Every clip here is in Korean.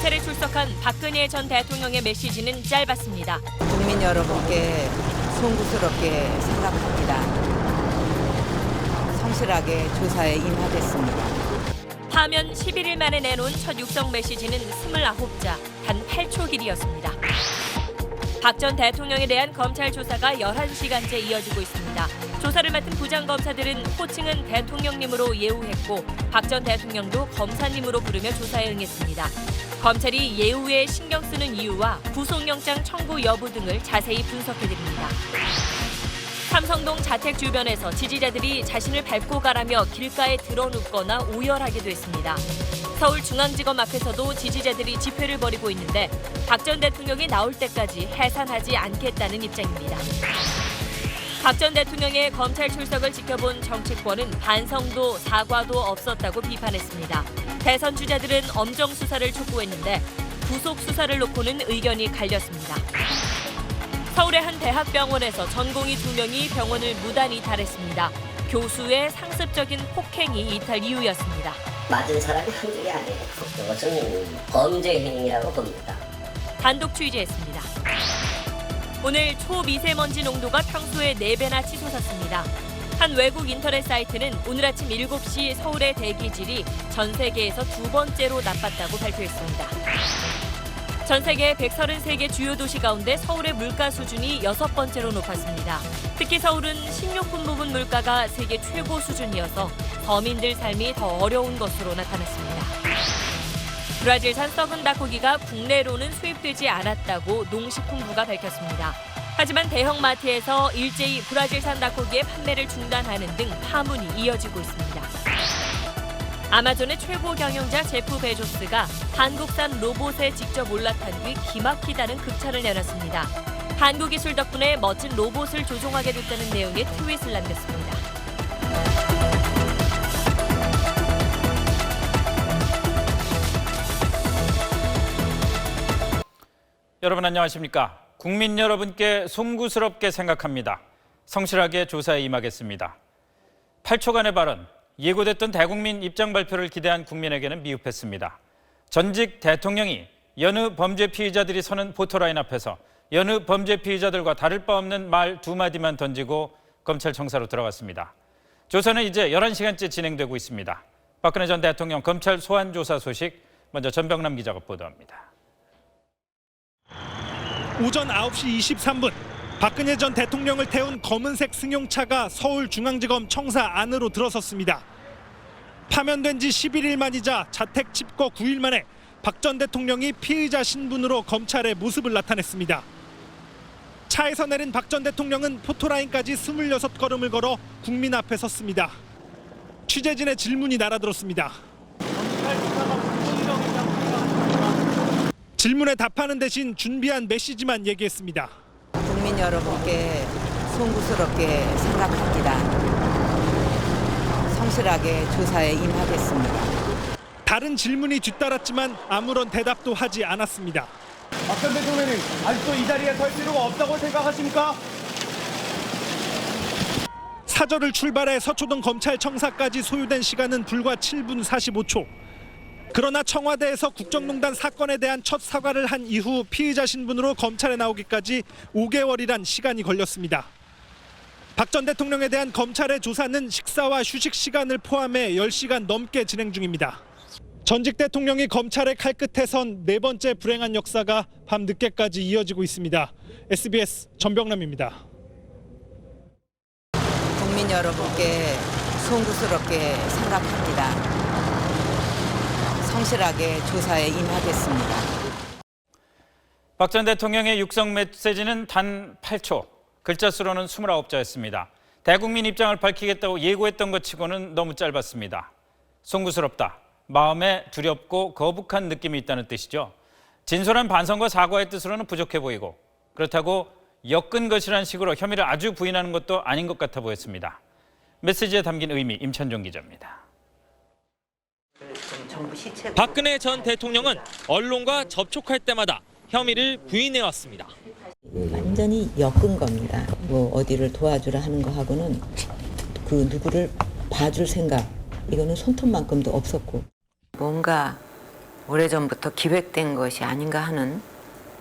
검찰에 출석한 박근혜 전 대통령의 메시지는 짧았습니다. 국민 여러분께 송구스럽게 생각합니다. 성실하게 조사에 임하겠습니다. 파면 11일 만에 내놓은 첫 육성 메시지는 29자, 단 8초 길이었습니다. 박 전 대통령에 대한 검찰 조사가 11시간째 이어지고 있습니다. 조사를 맡은 부장검사들은 호칭은 대통령님으로 예우했고 박 전 대통령도 검사님으로 부르며 조사에 응했습니다. 검찰이 예우에 신경 쓰는 이유와 구속영장 청구 여부 등을 자세히 분석해드립니다. 삼성동 자택 주변에서 지지자들이 자신을 밟고 가라며 길가에 드러눕거나 오열하기도 했습니다. 서울중앙지검 앞에서도 지지자들이 집회를 벌이고 있는데 박 전 대통령이 나올 때까지 해산하지 않겠다는 입장입니다. 박 전 대통령의 검찰 출석을 지켜본 정치권은 반성도 사과도 없었다고 비판했습니다. 대선 주자들은 엄정 수사를 촉구했는데 구속 수사를 놓고는 의견이 갈렸습니다. 서울의 한 대학병원에서 전공의 2명이 병원을 무단 이탈했습니다. 교수의 상습적인 폭행이 이탈 이유였습니다. 맞은 사람이 한둘이 아니에요. 그것은 범죄 행위라고 봅니다. 단독 취재했습니다. 오늘 초미세먼지 농도가 평소의 4배나 치솟았습니다. 한 외국 인터넷 사이트는 오늘 아침 7시 서울의 대기질이 전 세계에서 2번째로 나빴다고 발표했습니다. 전 세계 133개 주요 도시 가운데 서울의 물가 수준이 6번째로 높았습니다. 특히 서울은 식료품 부분 물가가 세계 최고 수준이어서 서민들 삶이 더 어려운 것으로 나타났습니다. 브라질산 썩은 닭고기가 국내로는 수입되지 않았다고 농식품부가 밝혔습니다. 하지만 대형 마트에서 일제히 브라질산 닭고기의 판매를 중단하는 등 파문이 이어지고 있습니다. 아마존의 최고 경영자 제프 베조스가 한국산 로봇에 직접 올라탄 뒤 기막히다는 극찬을 내놨습니다. 한국 기술 덕분에 멋진 로봇을 조종하게 됐다는 내용의 트윗을 남겼습니다. 여러분 안녕하십니까? 국민 여러분께 송구스럽게 생각합니다. 성실하게 조사에 임하겠습니다. 8초간의 발언, 예고됐던 대국민 입장 발표를 기대한 국민에게는 미흡했습니다. 전직 대통령이 여느 범죄 피의자들이 서는 포토라인 앞에서 여느 범죄 피의자들과 다를 바 없는 말 2마디만 던지고 검찰 청사로 들어갔습니다. 조사는 이제 11시간째 진행되고 있습니다. 박근혜 전 대통령 검찰 소환 조사 소식 먼저 전병남 기자가 보도합니다. 오전 9시 23분 박근혜 전 대통령을 태운 검은색 승용차가 서울중앙지검 청사 안으로 들어섰습니다. 파면된 지 11일 만이자 자택 집거 9일 만에 박 전 대통령이 피의자 신분으로 검찰에 모습을 나타냈습니다. 차에서 내린 박 전 대통령은 포토라인까지 26걸음을 걸어 국민 앞에 섰습니다. 취재진의 질문이 날아들었습니다. 질문에 답하는 대신 준비한 메시지만 얘기했습니다. 국민 여러분께 송구스럽게 생각합니다. 성실하게 조사에 임하겠습니다. 다른 질문이 뒤따랐지만 아무런 대답도 하지 않았습니다. 박 전 대통령님, 아직도 이 자리에 설 필요가 없다고 생각하십니까? 사저를 출발해 서초동 검찰청사까지 소요된 시간은 불과 7분 45초. 그러나 청와대에서 국정농단 사건에 대한 첫 사과를 한 이후 피의자 신분으로 검찰에 나오기까지 5개월이란 시간이 걸렸습니다. 박 전 대통령에 대한 검찰의 조사는 식사와 휴식 시간을 포함해 10시간 넘게 진행 중입니다. 전직 대통령이 검찰의 칼끝에 선 4번째 불행한 역사가 밤 늦게까지 이어지고 있습니다. SBS 전병남입니다. 국민 여러분께 송구스럽게 생각합니다. 성실하게 조사에 임하겠습니다. 박 전 대통령의 육성 메시지는 단 8초, 글자 수로는 29자였습니다. 대국민 입장을 밝히겠다고 예고했던 것 치고는 너무 짧았습니다. 송구스럽다, 마음에 두렵고 거북한 느낌이 있다는 뜻이죠. 진솔한 반성과 사과의 뜻으로는 부족해 보이고 그렇다고 엮은 것이라는 식으로 혐의를 아주 부인하는 것도 아닌 것 같아 보였습니다. 메시지에 담긴 의미, 임찬종 기자입니다. 박근혜 전 대통령은 언론과 접촉할 때마다 혐의를 부인해왔습니다. 완전히 엮은 겁니다. 뭐 어디를 도와주라 하는 거하고는 그 누구를 봐줄 생각, 이거는 손톱만큼도 없었고. 뭔가 오래전부터 기획된 것이 아닌가 하는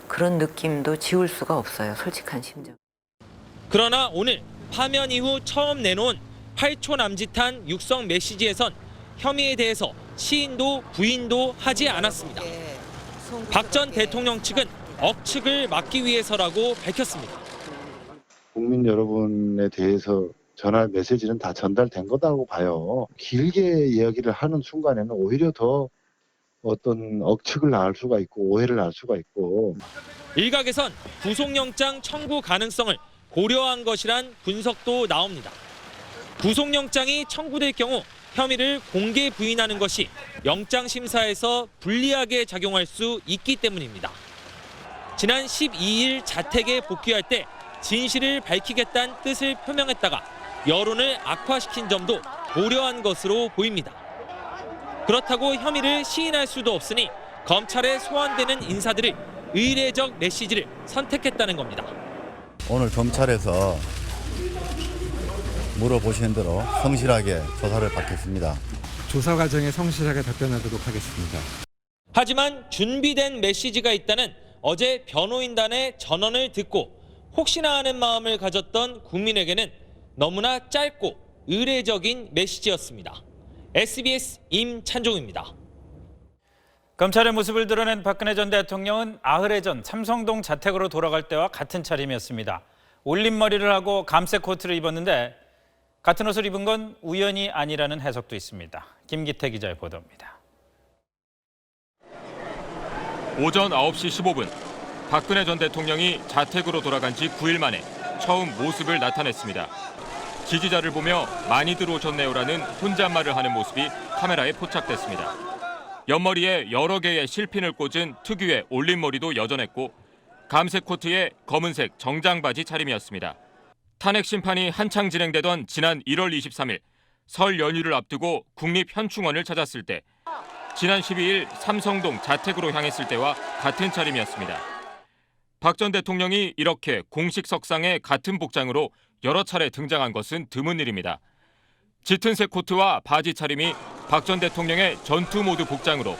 그런 느낌도 지울 수가 없어요. 솔직한 심정. 그러나 오늘 파면 이후 처음 내놓은 8초 남짓한 육성 메시지에선 혐의에 대해서 시인도 부인도 하지 않았습니다. 박 전 대통령 측은 억측을 막기 위해서라고 밝혔습니다. 국민 여러분에 대해서 전할 메시지는 다 전달된 거다고 봐요. 길게 이야기를 하는 순간에는 오히려 더 어떤 억측을 낳을 수가 있고 오해를 낳을 수가 있고. 일각에선 구속영장 청구 가능성을 고려한 것이란 분석도 나옵니다. 구속영장이 청구될 경우 혐의를 공개 부인하는 것이 영장심사에서 불리하게 작용할 수 있기 때문입니다. 지난 12일 자택에 복귀할 때 진실을 밝히겠다는 뜻을 표명했다가 여론을 악화시킨 점도 고려한 것으로 보입니다. 그렇다고 혐의를 시인할 수도 없으니 검찰에 소환되는 인사들을 의례적 메시지를 선택했다는 겁니다. 오늘 검찰에서 물어보신 대로 성실하게 조사를 받겠습니다. 조사 과정에 성실하게 답변하도록 하겠습니다. 하지만 준비된 메시지가 있다는 어제 변호인단의 전언을 듣고 혹시나 하는 마음을 가졌던 국민에게는 너무나 짧고 의례적인 메시지였습니다. SBS 임찬종입니다. 검찰의 모습을 드러낸 박근혜 전 대통령은 나흘 전 삼성동 자택으로 돌아갈 때와 같은 차림이었습니다. 올림머리를 하고 감색 코트를 입었는데 같은 옷을 입은 건 우연이 아니라는 해석도 있습니다. 김기태 기자의 보도입니다. 오전 9시 15분 박근혜 전 대통령이 자택으로 돌아간 지 9일 만에 처음 모습을 나타냈습니다. 지지자를 보며 많이들 오셨네요라는 혼잣말을 하는 모습이 카메라에 포착됐습니다. 옆머리에 여러 개의 실핀을 꽂은 특유의 올림머리도 여전했고 감색 코트에 검은색 정장 바지 차림이었습니다. 탄핵 심판이 한창 진행되던 지난 1월 23일 설 연휴를 앞두고 국립현충원을 찾았을 때 지난 12일 삼성동 자택으로 향했을 때와 같은 차림이었습니다. 박 전 대통령이 이렇게 공식 석상에 같은 복장으로 여러 차례 등장한 것은 드문 일입니다. 짙은색 코트와 바지 차림이 박 전 대통령의 전투 모드 복장으로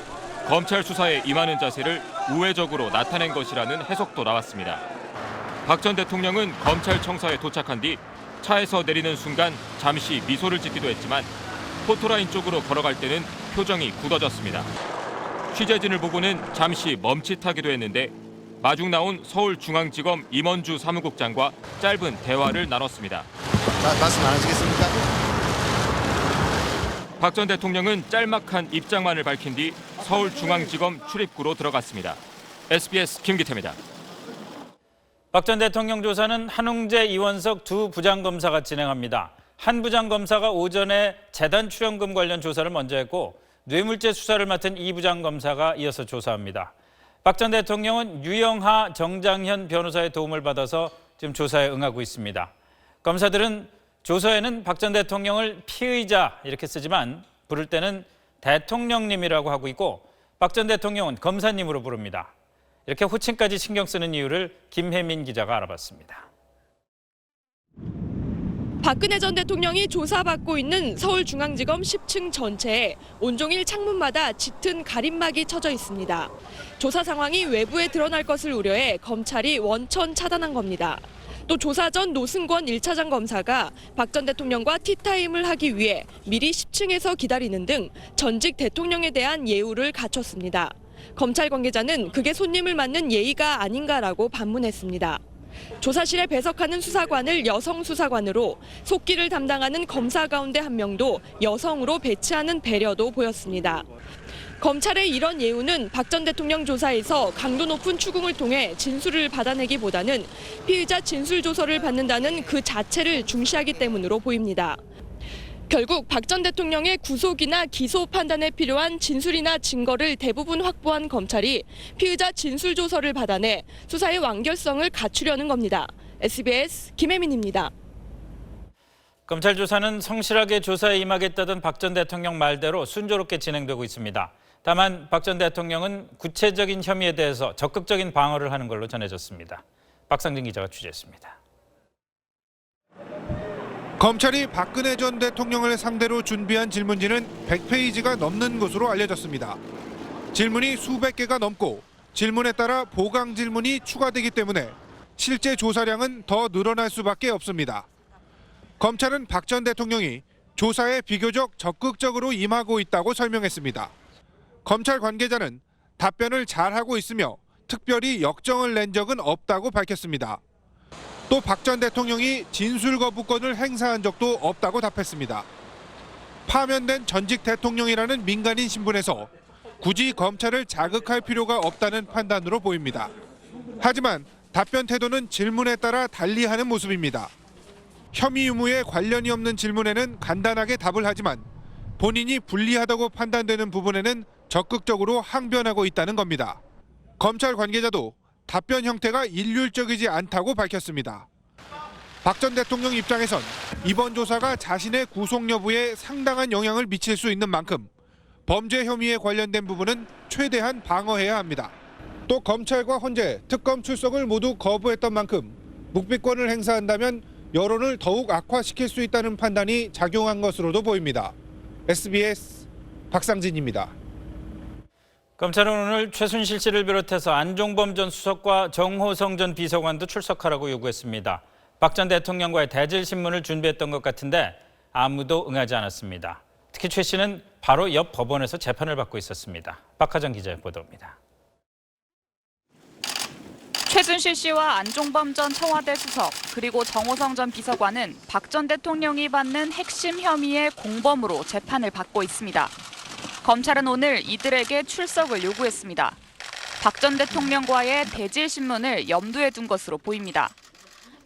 검찰 수사에 임하는 자세를 우회적으로 나타낸 것이라는 해석도 나왔습니다. 박 전 대통령은 검찰청사에 도착한 뒤 차에서 내리는 순간 잠시 미소를 짓기도 했지만 포토라인 쪽으로 걸어갈 때는 표정이 굳어졌습니다. 취재진을 보고는 잠시 멈칫하기도 했는데 마중 나온 서울중앙지검 임원주 사무국장과 짧은 대화를 나눴습니다. 말씀 안 하시겠습니까? 박 전 대통령은 짤막한 입장만을 밝힌 뒤 서울중앙지검 출입구로 들어갔습니다. SBS 김기태입니다. 박 전 대통령 조사는 한웅재, 이원석 두 부장검사가 진행합니다. 한 부장검사가 오전에 재단 출연금 관련 조사를 먼저 했고 뇌물죄 수사를 맡은 이 부장검사가 이어서 조사합니다. 박 전 대통령은 유영하, 정장현 변호사의 도움을 받아서 지금 조사에 응하고 있습니다. 검사들은 조서에는 박 전 대통령을 피의자 이렇게 쓰지만 부를 때는 대통령님이라고 하고 있고 박 전 대통령은 검사님으로 부릅니다. 이렇게 호칭까지 신경 쓰는 이유를 김혜민 기자가 알아봤습니다. 박근혜 전 대통령이 조사받고 있는 서울중앙지검 10층 전체에 온종일 창문마다 짙은 가림막이 쳐져 있습니다. 조사 상황이 외부에 드러날 것을 우려해 검찰이 원천 차단한 겁니다. 또 조사 전 노승권 1차장 검사가 박 전 대통령과 티타임을 하기 위해 미리 10층에서 기다리는 등 전직 대통령에 대한 예우를 갖췄습니다. 검찰 관계자는 그게 손님을 맞는 예의가 아닌가라고 반문했습니다. 조사실에 배석하는 수사관을 여성 수사관으로 속기를 담당하는 검사 가운데 한 명도 여성으로 배치하는 배려도 보였습니다. 검찰의 이런 예우는 박 전 대통령 조사에서 강도 높은 추궁을 통해 진술을 받아내기보다는 피의자 진술 조서를 받는다는 그 자체를 중시하기 때문으로 보입니다. 결국 박 전 대통령의 구속이나 기소 판단에 필요한 진술이나 증거를 대부분 확보한 검찰이 피의자 진술 조서를 받아내 수사의 완결성을 갖추려는 겁니다. SBS 김혜민입니다. 검찰 조사는 성실하게 조사에 임하겠다던 박 전 대통령 말대로 순조롭게 진행되고 있습니다. 다만 박 전 대통령은 구체적인 혐의에 대해서 적극적인 방어를 하는 걸로 전해졌습니다. 박상진 기자가 취재했습니다. 검찰이 박근혜 전 대통령을 상대로 준비한 질문지는 100페이지가 넘는 것으로 알려졌습니다. 질문이 수백 개가 넘고 질문에 따라 보강 질문이 추가되기 때문에 실제 조사량은 더 늘어날 수밖에 없습니다. 검찰은 박 전 대통령이 조사에 비교적 적극적으로 임하고 있다고 설명했습니다. 검찰 관계자는 답변을 잘하고 있으며 특별히 역정을 낸 적은 없다고 밝혔습니다. 또 박 전 대통령이 진술 거부권을 행사한 적도 없다고 답했습니다. 파면된 전직 대통령이라는 민간인 신분에서 굳이 검찰을 자극할 필요가 없다는 판단으로 보입니다. 하지만 답변 태도는 질문에 따라 달리하는 모습입니다. 혐의 유무에 관련이 없는 질문에는 간단하게 답을 하지만 본인이 불리하다고 판단되는 부분에는 적극적으로 항변하고 있다는 겁니다. 검찰 관계자도 답변 형태가 일률적이지 않다고 밝혔습니다. 박 전 대통령 입장에선 이번 조사가 자신의 구속 여부에 상당한 영향을 미칠 수 있는 만큼 범죄 혐의에 관련된 부분은 최대한 방어해야 합니다. 또 검찰과 헌재, 특검 출석을 모두 거부했던 만큼 묵비권을 행사한다면 여론을 더욱 악화시킬 수 있다는 판단이 작용한 것으로도 보입니다. SBS 박상진입니다. 검찰은 오늘 최순실 씨를 비롯해서 안종범 전 수석과 정호성 전 비서관도 출석하라고 요구했습니다. 박 전 대통령과의 대질 신문을 준비했던 것 같은데 아무도 응하지 않았습니다. 특히 최 씨는 바로 옆 법원에서 재판을 받고 있었습니다. 박하정 기자의 보도입니다. 최순실 씨와 안종범 전 청와대 수석 그리고 정호성 전 비서관은 박 전 대통령이 받는 핵심 혐의의 공범으로 재판을 받고 있습니다. 검찰은 오늘 이들에게 출석을 요구했습니다. 박 전 대통령과의 대질 신문을 염두에 둔 것으로 보입니다.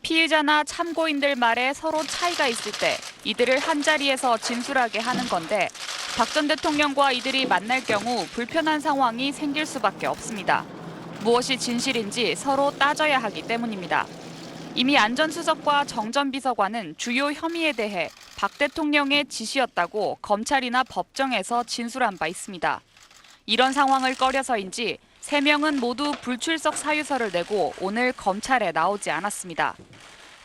피의자나 참고인들 말에 서로 차이가 있을 때 이들을 한자리에서 진술하게 하는 건데 박 전 대통령과 이들이 만날 경우 불편한 상황이 생길 수밖에 없습니다. 무엇이 진실인지 서로 따져야 하기 때문입니다. 이미 안 전 수석과 정 전 비서관은 주요 혐의에 대해 박 대통령의 지시였다고 검찰이나 법정에서 진술한 바 있습니다. 이런 상황을 꺼려서인지 3명은 모두 불출석 사유서를 내고 오늘 검찰에 나오지 않았습니다.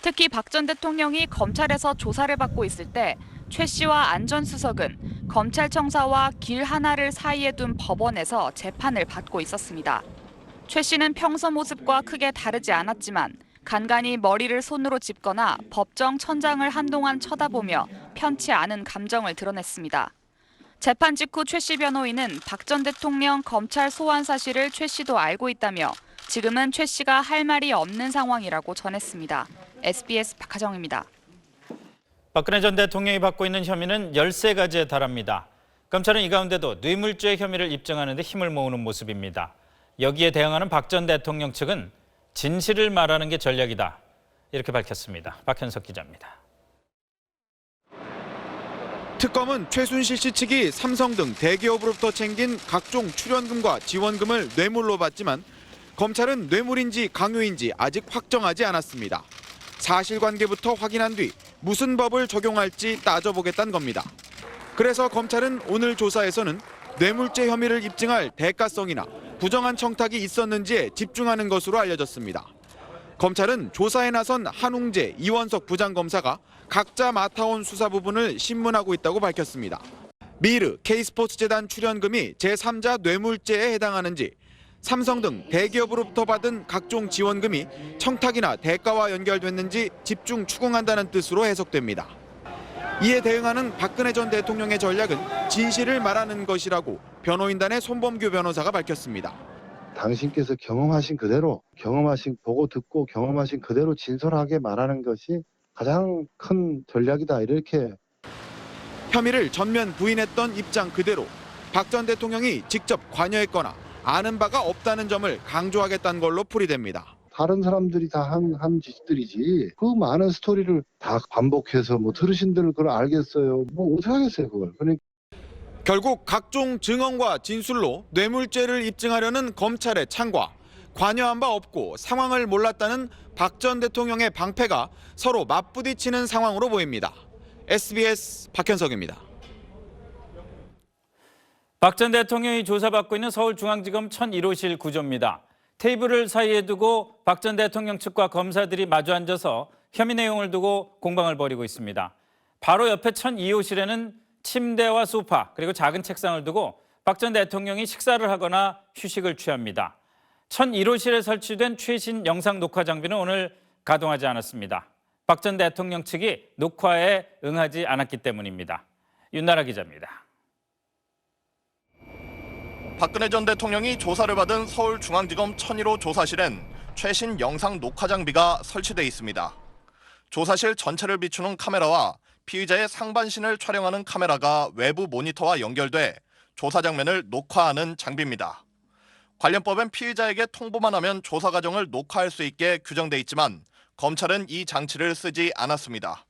특히 박 전 대통령이 검찰에서 조사를 받고 있을 때 최 씨와 안 전 수석은 검찰청사와 길 하나를 사이에 둔 법원에서 재판을 받고 있었습니다. 최 씨는 평소 모습과 크게 다르지 않았지만 간간히 머리를 손으로 짚거나 법정 천장을 한동안 쳐다보며 편치 않은 감정을 드러냈습니다. 재판 직후 최 씨 변호인은 박 전 대통령 검찰 소환 사실을 최 씨도 알고 있다며 지금은 최 씨가 할 말이 없는 상황이라고 전했습니다. SBS 박하정입니다. 박근혜 전 대통령이 받고 있는 혐의는 13가지에 달합니다. 검찰은 이 가운데도 뇌물죄 혐의를 입증하는 데 힘을 모으는 모습입니다. 여기에 대응하는 박 전 대통령 측은 진실을 말하는 게 전략이다. 이렇게 밝혔습니다. 박현석 기자입니다. 특검은 최순실 씨 측이 삼성 등 대기업으로부터 챙긴 각종 출연금과 지원금을 뇌물로 받지만 검찰은 뇌물인지 강요인지 아직 확정하지 않았습니다. 사실관계부터 확인한 뒤 무슨 법을 적용할지 따져보겠다는 겁니다. 그래서 검찰은 오늘 조사에서는 뇌물죄 혐의를 입증할 대가성이나 부정한 청탁이 있었는지에 집중하는 것으로 알려졌습니다. 검찰은 조사에 나선 한웅재, 이원석 부장검사가 각자 맡아온 수사 부분을 신문하고 있다고 밝혔습니다. 미르, K스포츠재단 출연금이 제3자 뇌물죄에 해당하는지, 삼성 등 대기업으로부터 받은 각종 지원금이 청탁이나 대가와 연결됐는지 집중 추궁한다는 뜻으로 해석됩니다. 이에 대응하는 박근혜 전 대통령의 전략은 진실을 말하는 것이라고 변호인단의 손범규 변호사가 밝혔습니다. 당신께서 경험하신 그대로, 보고 듣고 경험하신 그대로 진솔하게 말하는 것이 가장 큰 전략이다. 이렇게 혐의를 전면 부인했던 입장 그대로 박 전 대통령이 직접 관여했거나 아는 바가 없다는 점을 강조하겠다는 걸로 풀이됩니다. 다른 사람들이 다 한 짓들이지 그 많은 스토리를 다 반복해서 들으신들 그걸 알겠어요. 어떻게 하겠어요 그걸. 그러니까 결국 각종 증언과 진술로 뇌물죄를 입증하려는 검찰의 창과, 관여한 바 없고 상황을 몰랐다는 박 전 대통령의 방패가 서로 맞부딪히는 상황으로 보입니다. SBS 박현석입니다. 박 전 대통령이 조사받고 있는 서울중앙지검 1001호실 구조입니다. 테이블을 사이에 두고 박 전 대통령 측과 검사들이 마주 앉아서 혐의 내용을 두고 공방을 벌이고 있습니다. 바로 옆에 1002호실에는 침대와 소파 그리고 작은 책상을 두고 박 전 대통령이 식사를 하거나 휴식을 취합니다. 1001호실에 설치된 최신 영상 녹화 장비는 오늘 가동하지 않았습니다. 박 전 대통령 측이 녹화에 응하지 않았기 때문입니다. 윤나라 기자입니다. 박근혜 전 대통령이 조사를 받은 서울중앙지검 1001호 조사실엔 최신 영상 녹화 장비가 설치돼 있습니다. 조사실 전체를 비추는 카메라와 피의자의 상반신을 촬영하는 카메라가 외부 모니터와 연결돼 조사 장면을 녹화하는 장비입니다. 관련법엔 피의자에게 통보만 하면 조사 과정을 녹화할 수 있게 규정돼 있지만 검찰은 이 장치를 쓰지 않았습니다.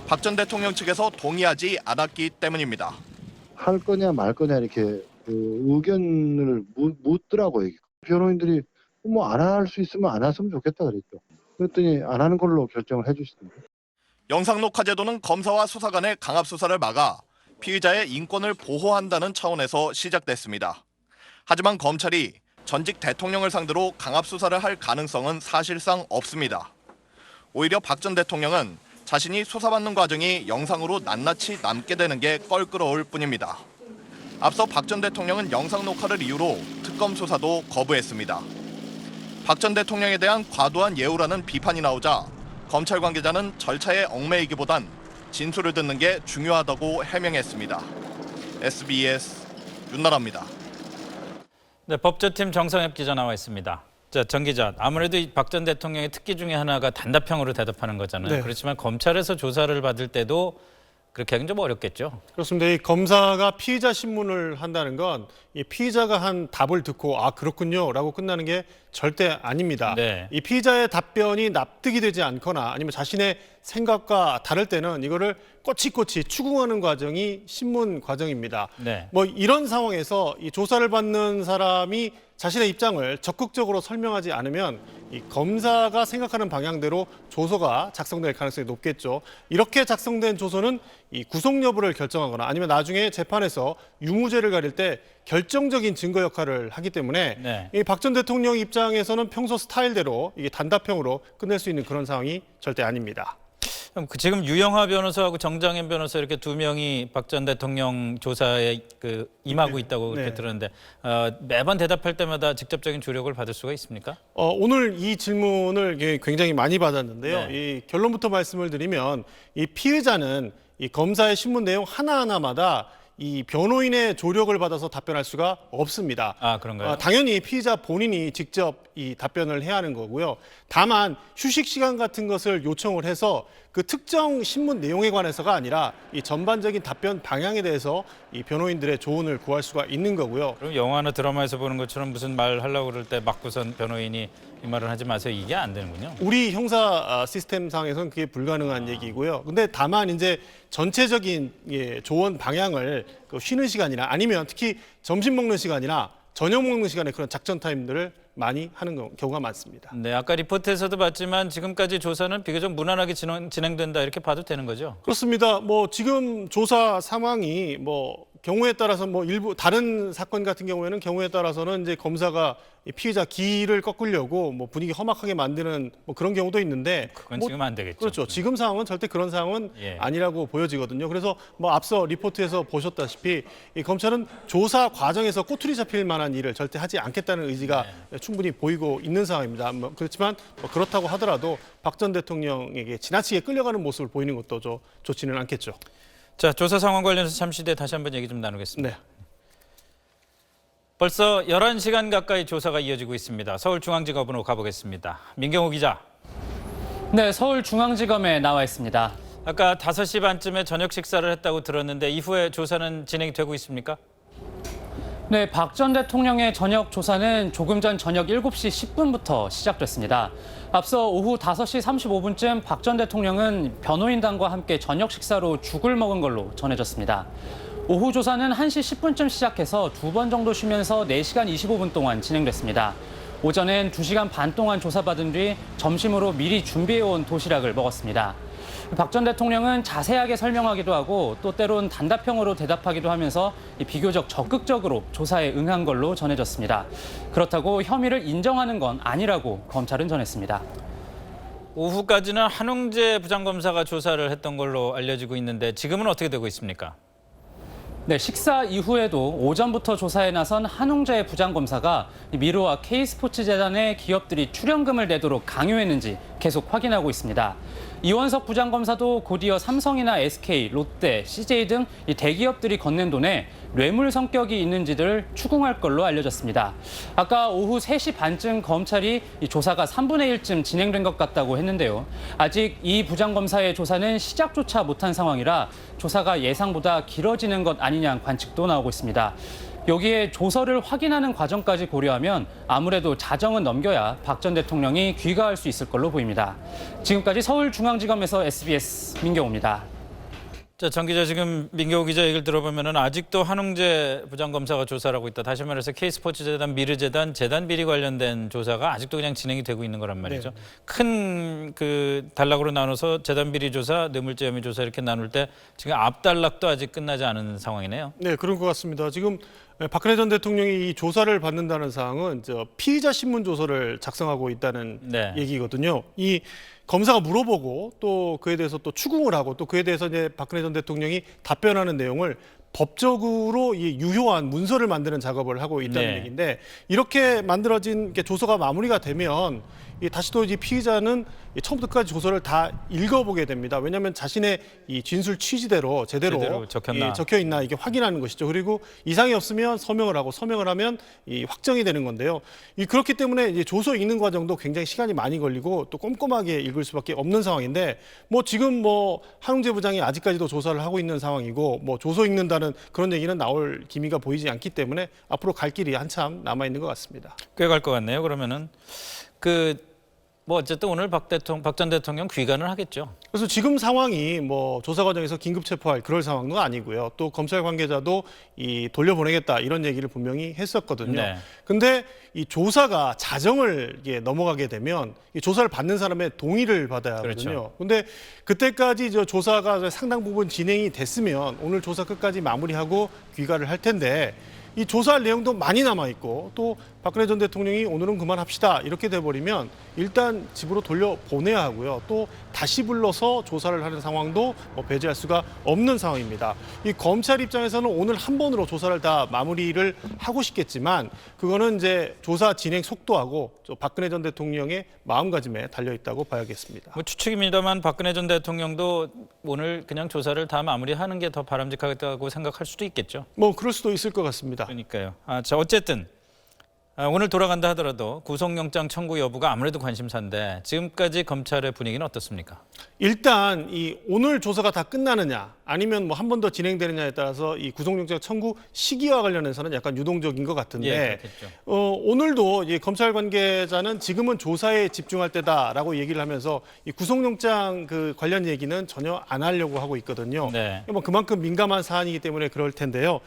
박 전 대통령 측에서 동의하지 않았기 때문입니다. 할 거냐 말 거냐 이렇게 의견을 묻더라고요. 변호인들이 뭐 안 할 수 있으면 안 했으면 좋겠다 그랬죠. 그랬더니 안 하는 걸로 결정을 해주시던데. 영상 녹화 제도는 검사와 수사 간의 강압 수사를 막아 피의자의 인권을 보호한다는 차원에서 시작됐습니다. 하지만 검찰이 전직 대통령을 상대로 강압 수사를 할 가능성은 사실상 없습니다. 오히려 박 전 대통령은 자신이 수사받는 과정이 영상으로 낱낱이 남게 되는 게 껄끄러울 뿐입니다. 앞서 박 전 대통령은 영상 녹화를 이유로 특검 수사도 거부했습니다. 박 전 대통령에 대한 과도한 예우라는 비판이 나오자 검찰 관계자는 절차에 얽매이기보단 진술을 듣는 게 중요하다고 해명했습니다. SBS 윤나라입니다. 네, 법조팀 정상엽 기자 나와 있습니다. 자, 정 기자, 아무래도 박 전 대통령의 특기 중에 하나가 단답형으로 대답하는 거잖아요. 네. 그렇지만 검찰에서 조사를 받을 때도 그렇게 하긴 좀 어렵겠죠. 그렇습니다. 이 검사가 피의자 신문을 한다는 건 이 피의자가 한 답을 듣고 아 그렇군요라고 끝나는 게 절대 아닙니다. 네. 이 피의자의 답변이 납득이 되지 않거나 아니면 자신의 생각과 다를 때는 이거를 꼬치꼬치 추궁하는 과정이 신문 과정입니다. 네. 뭐 이런 상황에서 이 조사를 받는 사람이 자신의 입장을 적극적으로 설명하지 않으면 이 검사가 생각하는 방향대로 조서가 작성될 가능성이 높겠죠. 이렇게 작성된 조서는 이 구속 여부를 결정하거나 아니면 나중에 재판에서 유무죄를 가릴 때 결정적인 증거 역할을 하기 때문에 네. 이 박 전 대통령 입장에서는 평소 스타일대로 이게 단답형으로 끝낼 수 있는 그런 상황이 절대 아닙니다. 지금 유영하 변호사하고 정장현 변호사 이렇게 두 명이 박 전 대통령 조사에 임하고 있다고 그렇게 들었는데 매번 대답할 때마다 직접적인 조력을 받을 수가 있습니까? 오늘 이 질문을 굉장히 많이 받았는데요. 네. 이 결론부터 말씀을 드리면 이 피의자는 이 검사의 신문 내용 하나하나마다 이 변호인의 조력을 받아서 답변할 수가 없습니다. 아, 그런가요? 당연히 피의자 본인이 직접 이 답변을 해야 하는 거고요. 다만 휴식 시간 같은 것을 요청을 해서 그 특정 신문 내용에 관해서가 아니라 이 전반적인 답변 방향에 대해서 이 변호인들의 조언을 구할 수가 있는 거고요. 그럼 영화나 드라마에서 보는 것처럼 무슨 말 하려고 그럴 때 막고선 변호인이 이 말은 하지 마세요. 이게 안 되는군요. 우리 형사 시스템상에서는 그게 불가능한 얘기고요. 근데 다만 이제 전체적인 조언 방향을 쉬는 시간이나 아니면 특히 점심 먹는 시간이나 저녁 먹는 시간에 그런 작전 타임들을 많이 하는 경우가 많습니다. 네, 아까 리포트에서도 봤지만 지금까지 조사는 비교적 무난하게 진행된다 이렇게 봐도 되는 거죠? 그렇습니다. 뭐 지금 조사 상황이 뭐 경우에 따라서 뭐 일부 다른 사건 같은 경우에 따라서는 이제 검사가 피의자 기를 꺾으려고 뭐 분위기 험악하게 만드는 뭐 그런 경우도 있는데 그건 뭐 지금 안 되겠죠. 그렇죠. 지금 상황은 절대 그런 상황은 아니라고 보여지거든요. 그래서 뭐 앞서 리포트에서 보셨다시피 이 검찰은 조사 과정에서 꼬투리 잡힐 만한 일을 절대 하지 않겠다는 의지가 충분히 보이고 있는 상황입니다. 뭐 그렇지만 뭐 그렇다고 하더라도 박 전 대통령에게 지나치게 끌려가는 모습을 보이는 것도 좋지는 않겠죠. 자, 조사 상황 관련해서 잠시 뒤에 다시 한번 얘기 좀 나누겠습니다. 네. 벌써 11시간 가까이 조사가 이어지고 있습니다. 서울중앙지검으로 가보겠습니다. 민경호 기자. 네, 서울중앙지검에 나와 있습니다. 아까 5시 반쯤에 저녁 식사를 했다고 들었는데 이후에 조사는 진행이 되고 있습니까? 네, 박 전 대통령의 저녁 조사는 조금 전 저녁 7시 10분부터 시작됐습니다. 앞서 오후 5시 35분쯤 박 전 대통령은 변호인단과 함께 저녁 식사로 죽을 먹은 걸로 전해졌습니다. 오후 조사는 1시 10분쯤 시작해서 2번 정도 쉬면서 4시간 25분 동안 진행됐습니다. 오전엔 2시간 반 동안 조사받은 뒤 점심으로 미리 준비해온 도시락을 먹었습니다. 박 전 대통령은 자세하게 설명하기도 하고 또 때론 단답형으로 대답하기도 하면서 비교적 적극적으로 조사에 응한 걸로 전해졌습니다. 그렇다고 혐의를 인정하는 건 아니라고 검찰은 전했습니다. 오후까지는 한웅재 부장검사가 조사를 했던 걸로 알려지고 있는데 지금은 어떻게 되고 있습니까? 네, 식사 이후에도 오전부터 조사에 나선 한웅재 부장검사가 미르와 K스포츠재단의 기업들이 출연금을 내도록 강요했는지 계속 확인하고 있습니다. 이원석 부장검사도 곧이어 삼성이나 SK, 롯데, CJ 등 이 대기업들이 건넨 돈에 뇌물 성격이 있는지를 추궁할 걸로 알려졌습니다. 아까 오후 3시 반쯤 검찰이 이 조사가 3분의 1쯤 진행된 것 같다고 했는데요. 아직 이 부장검사의 조사는 시작조차 못한 상황이라 조사가 예상보다 길어지는 것 아니냐는 관측도 나오고 있습니다. 여기에 조서를 확인하는 과정까지 고려하면 아무래도 자정은 넘겨야 박 전 대통령이 귀가할 수 있을 걸로 보입니다. 지금까지 서울중앙지검에서 SBS 민경호입니다. 자, 정 기자, 지금 민경호 기자 얘기를 들어보면은 아직도 한웅재 부장검사가 조사를 하고 있다. 다시 말해서 K스포츠재단, 미르재단, 재단 비리 관련된 조사가 아직도 그냥 진행이 되고 있는 거란 말이죠. 네. 큰 그 단락으로 나눠서 재단 비리 조사, 뇌물죄 혐의 조사 이렇게 나눌 때 지금 앞 단락도 아직 끝나지 않은 상황이네요. 네, 그런 것 같습니다. 지금 박근혜 전 대통령이 이 조사를 받는다는 사항은 피의자 신문 조서를 작성하고 있다는 네. 얘기거든요. 이 검사가 물어보고 또 그에 대해서 또 추궁을 하고 또 그에 대해서 이제 박근혜 전 대통령이 답변하는 내용을 법적으로 이 유효한 문서를 만드는 작업을 하고 있다는 네. 얘기인데, 이렇게 만들어진 조서가 마무리가 되면 다시 또 이 피의자는 처음부터 끝까지 조서를 다 읽어보게 됩니다. 왜냐하면 자신의 이 진술 취지대로 제대로 적혀 있나 이게 확인하는 것이죠. 그리고 이상이 없으면 서명을 하고, 서명을 하면 이 확정이 되는 건데요. 그렇기 때문에 이제 조서 읽는 과정도 굉장히 시간이 많이 걸리고 또 꼼꼼하게 읽을 수밖에 없는 상황인데, 지금 한웅재 부장이 아직까지도 조사를 하고 있는 상황이고 조서 읽는다는 그런 얘기는 나올 기미가 보이지 않기 때문에 앞으로 갈 길이 한참 남아 있는 것 같습니다. 꽤 갈 것 같네요. 그러면은 어쨌든 오늘 박 전 대통령 귀가는 하겠죠. 그래서 지금 상황이 조사 과정에서 긴급 체포할 그럴 상황도 아니고요. 또 검찰 관계자도 돌려보내겠다 이런 얘기를 분명히 했었거든요. 네. 근데 이 조사가 자정을 넘어가게 되면 이 조사를 받는 사람의 동의를 받아야 하거든요. 그렇죠. 근데 그때까지 조사가 상당 부분 진행이 됐으면 오늘 조사 끝까지 마무리하고 귀가를 할 텐데, 이 조사할 내용도 많이 남아있고 또 박근혜 전 대통령이 오늘은 그만합시다 이렇게 돼버리면 일단 집으로 돌려보내야 하고요. 또 다시 불러서 조사를 하는 상황도 배제할 수가 없는 상황입니다. 이 검찰 입장에서는 오늘 한 번으로 조사를 다 마무리를 하고 싶겠지만 그거는 이제 조사 진행 속도하고 박근혜 전 대통령의 마음가짐에 달려있다고 봐야겠습니다. 추측입니다만 박근혜 전 대통령도 오늘 그냥 조사를 다 마무리하는 게 더 바람직하다고 생각할 수도 있겠죠. 그럴 수도 있을 것 같습니다. 그러니까요. 자, 어쨌든 오늘 돌아간다 하더라도 구속영장 청구 여부가 아무래도 관심사인데 지금까지 검찰의 분위기는 어떻습니까? 일단 오늘 조사가 다 끝나느냐 아니면 한 번 더 진행되느냐에 따라서 이 구속영장 청구 시기와 관련해서는 약간 유동적인 것 같은데, 오늘도 검찰 관계자는 지금은 조사에 집중할 때다라고 얘기를 하면서 이 구속영장 관련 얘기는 전혀 안 하려고 하고 있거든요. 네. 그만큼 민감한 사안이기 때문에 그럴 텐데요.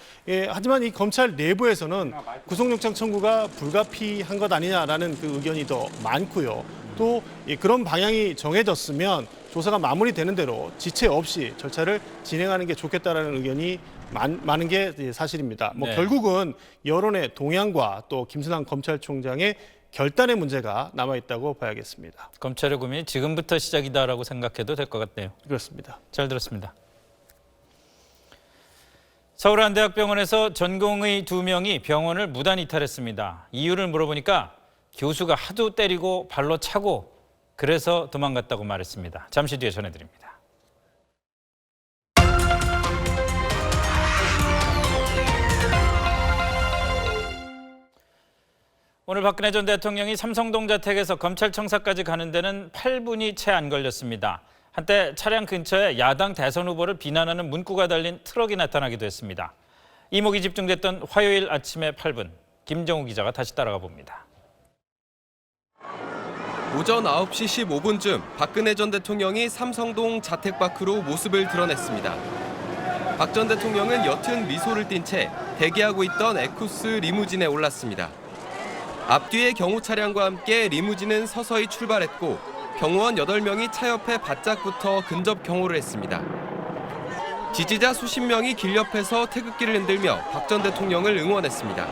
하지만 이 검찰 내부에서는 구속영장 청구가 불가피한 것 아니냐라는 의견이 더 많고요. 또 그런 방향이 정해졌으면 조사가 마무리되는 대로 지체 없이 절차를 진행하는 게 좋겠다라는 의견이 많은 게 사실입니다. 네. 결국은 여론의 동향과 또 김순환 검찰총장의 결단의 문제가 남아있다고 봐야겠습니다. 검찰의 고민이 지금부터 시작이다라고 생각해도 될 것 같네요. 그렇습니다. 잘 들었습니다. 서울한대학병원에서 전공의 2명이 병원을 무단 이탈했습니다. 이유를 물어보니까 교수가 하도 때리고 발로 차고 그래서 도망갔다고 말했습니다. 잠시 뒤에 전해드립니다. 오늘 박근혜 전 대통령이 삼성동 자택에서 검찰청사까지 가는 데는 8분이 채 안 걸렸습니다. 한때 차량 근처에 야당 대선 후보를 비난하는 문구가 달린 트럭이 나타나기도 했습니다. 이목이 집중됐던 화요일 아침의 8분, 김정우 기자가 다시 따라가 봅니다. 오전 9시 15분쯤 박근혜 전 대통령이 삼성동 자택 밖으로 모습을 드러냈습니다. 박 전 대통령은 옅은 미소를 띤 채 대기하고 있던 에쿠스 리무진에 올랐습니다. 앞뒤의 경호 차량과 함께 리무진은 서서히 출발했고 경호원 8명이 차 옆에 바짝 붙어 근접 경호를 했습니다. 지지자 수십 명이 길 옆에서 태극기를 흔들며 박 전 대통령을 응원했습니다.